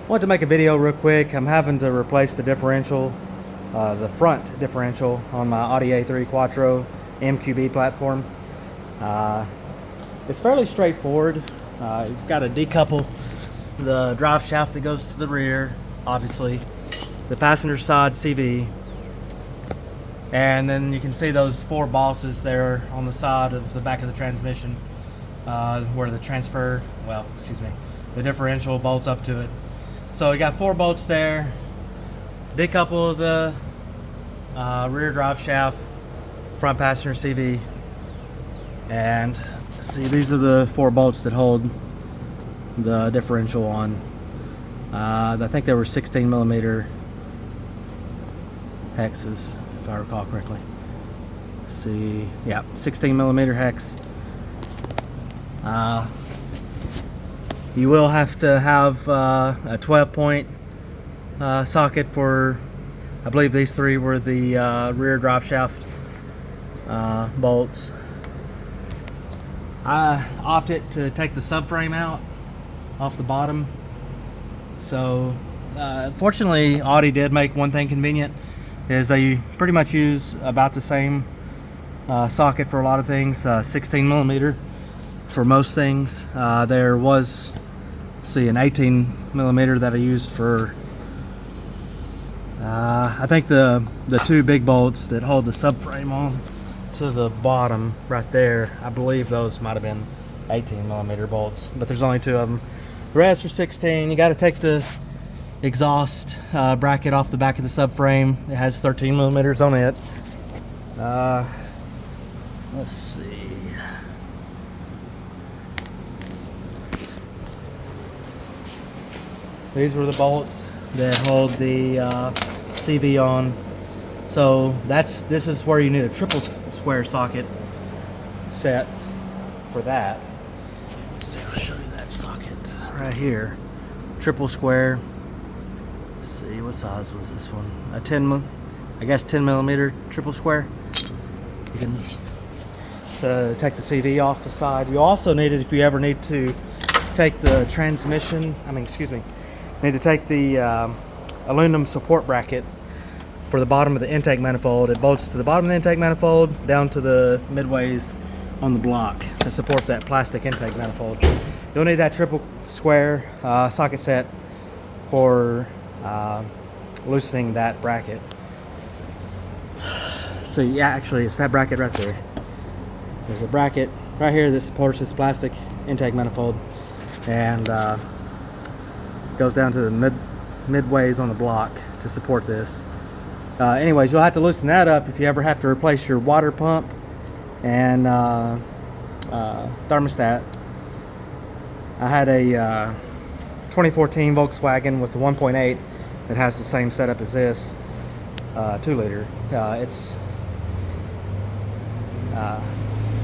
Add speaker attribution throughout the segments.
Speaker 1: Want to make a video real quick. I'm having to replace the differential, the front differential on my Audi A3 Quattro MQB platform. It's fairly straightforward. You've got to decouple the drive shaft that goes to the rear, obviously, the passenger side CV, and then you can see those four bosses there on the side of the back of the transmission, where the the differential bolts up to it. So you got four bolts there. Decouple the rear drive shaft, front passenger CV, and see, these are the four bolts that hold the differential on. I think they were 16 millimeter hexes, if I recall correctly. Let's see, yeah, 16 millimeter hex. You will have to have a 12-point socket for, I believe these three were the rear drive shaft bolts. I opted to take the subframe out off the bottom. So fortunately, Audi did make one thing convenient, is they pretty much use about the same socket for a lot of things, 16 millimeter for most things. There was, an 18 millimeter that I used for I think the two big bolts that hold the subframe on to the bottom right there. I believe those might have been 18 millimeter bolts, but there's only two of them. The rest are 16. You got to take the exhaust bracket off the back of the subframe. It has 13 millimeters on it. Let's see. These were the bolts that hold the CV on. So this is where you need a triple square socket set for that. So I'll show you that socket right here. Triple square. Let's see, what size was this one? A 10 millimeter triple square. You can to take the CV off the side. You also need it if you ever need to take the transmission. Need to take the aluminum support bracket for the bottom of the intake manifold. It bolts to the bottom of the intake manifold down to the midways on the block to support that plastic intake manifold. You'll need that triple square socket set for loosening that bracket. So yeah, actually it's that bracket right there. There's a bracket right here that supports this plastic intake manifold, and goes down to the midways on the block to support this. Anyways, you'll have to loosen that up if you ever have to replace your water pump and thermostat. I had a 2014 Volkswagen with the 1.8 that has the same setup as this 2-liter.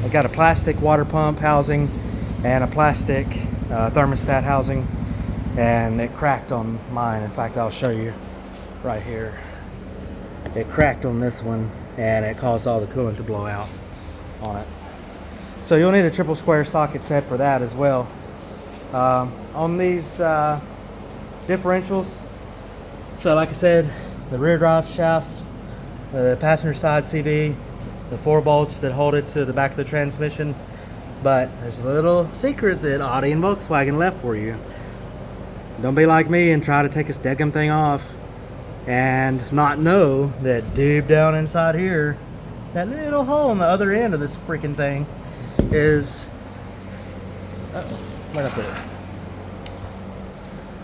Speaker 1: I got a plastic water pump housing and a plastic thermostat housing, and it cracked on mine. In fact, I'll show you right here. It cracked on this one, and it caused all the coolant to blow out on it. So you'll need a triple square socket set for that as well. On these differentials, so like I said, the rear drive shaft, the passenger side CV, the four bolts that hold it to the back of the transmission. But there's a little secret that Audi and Volkswagen left for you. Don't be like me and try to take this deadgum thing off and not know that deep down inside here, that little hole on the other end of this freaking thing is, where'd I put it?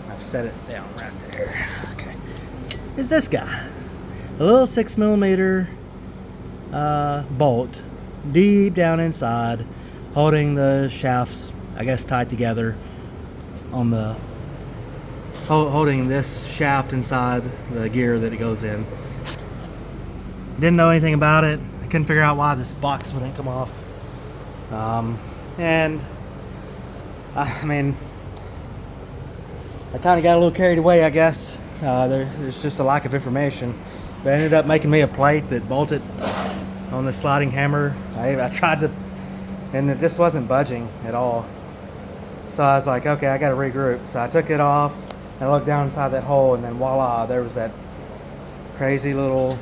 Speaker 1: I've set it down right there. Okay. Is this guy. A little 6 millimeter bolt deep down inside, holding the shafts, I guess, tied together on the holding this shaft inside the gear that it goes in. Didn't know anything about it. I couldn't figure out why this box wouldn't come off. And I kind of got a little carried away, I guess. There's just a lack of information. But it ended up making me a plate that bolted on the sliding hammer. I tried to, and it just wasn't budging at all. So I was like, okay, I got to regroup. So I took it off, And I looked down inside that hole, and then voila, there was that crazy little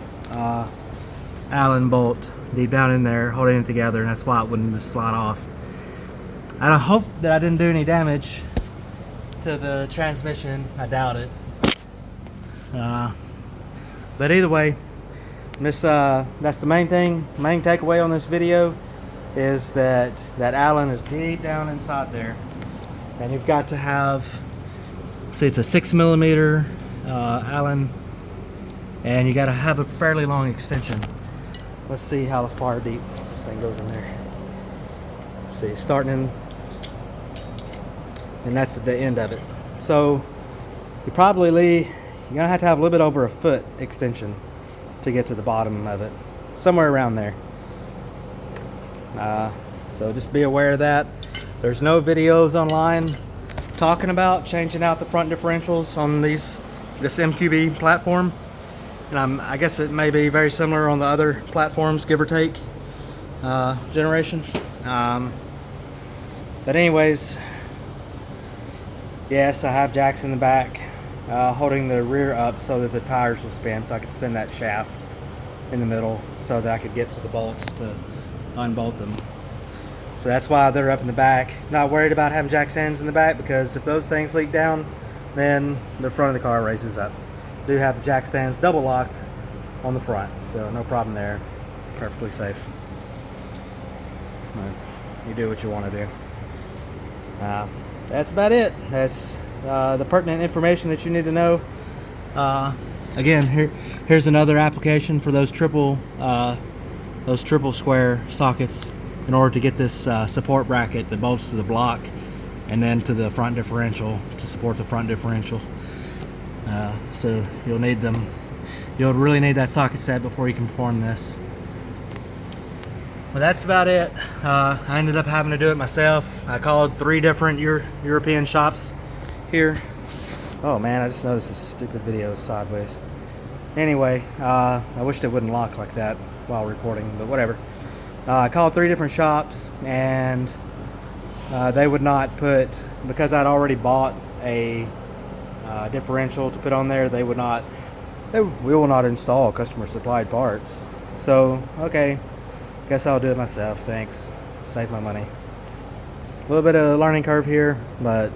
Speaker 1: Allen bolt deep down in there holding it together, and that's why it wouldn't just slide off. And I hope that I didn't do any damage to the transmission. I doubt it. But either way, that's the main takeaway on this video, is that Allen is deep down inside there, and you've got to have, see, it's a 6mm Allen, and you got to have a fairly long extension. Let's see how far deep this thing goes in there. See, starting in, and that's the end of it. So you're gonna have to have a little bit over a foot extension to get to the bottom of it, somewhere around there. So just be aware of that. There's no videos online talking about changing out the front differentials on this MQB platform, and I guess it may be very similar on the other platforms, give or take generations. But anyways, yes, I have jacks in the back holding the rear up so that the tires will spin, so I could spin that shaft in the middle so that I could get to the bolts to unbolt them. So that's why they're up in the back. Not worried about having jack stands in the back, because if those things leak down, then the front of the car raises up. Do have the jack stands double locked on the front, so no problem there. Perfectly safe. But you do what you want to do. That's about it. That's the pertinent information that you need to know. Again, here's another application for those triple square sockets in order to get this support bracket that bolts to the block and then to the front differential to support the front differential. So you'll need them. You'll really need that socket set before you can perform this. Well, that's about it. I ended up having to do it myself. I called 3 different European shops here. Oh man, I just noticed this stupid video is sideways. Anyway, I wished it wouldn't lock like that while recording, but whatever. I called 3 different shops, and they would not put, because I'd already bought a differential to put on there, we will not install customer supplied parts. So, okay, guess I'll do it myself, thanks. Save my money. A little bit of learning curve here, but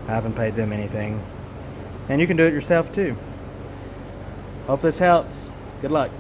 Speaker 1: I haven't paid them anything. And you can do it yourself too. Hope this helps. Good luck.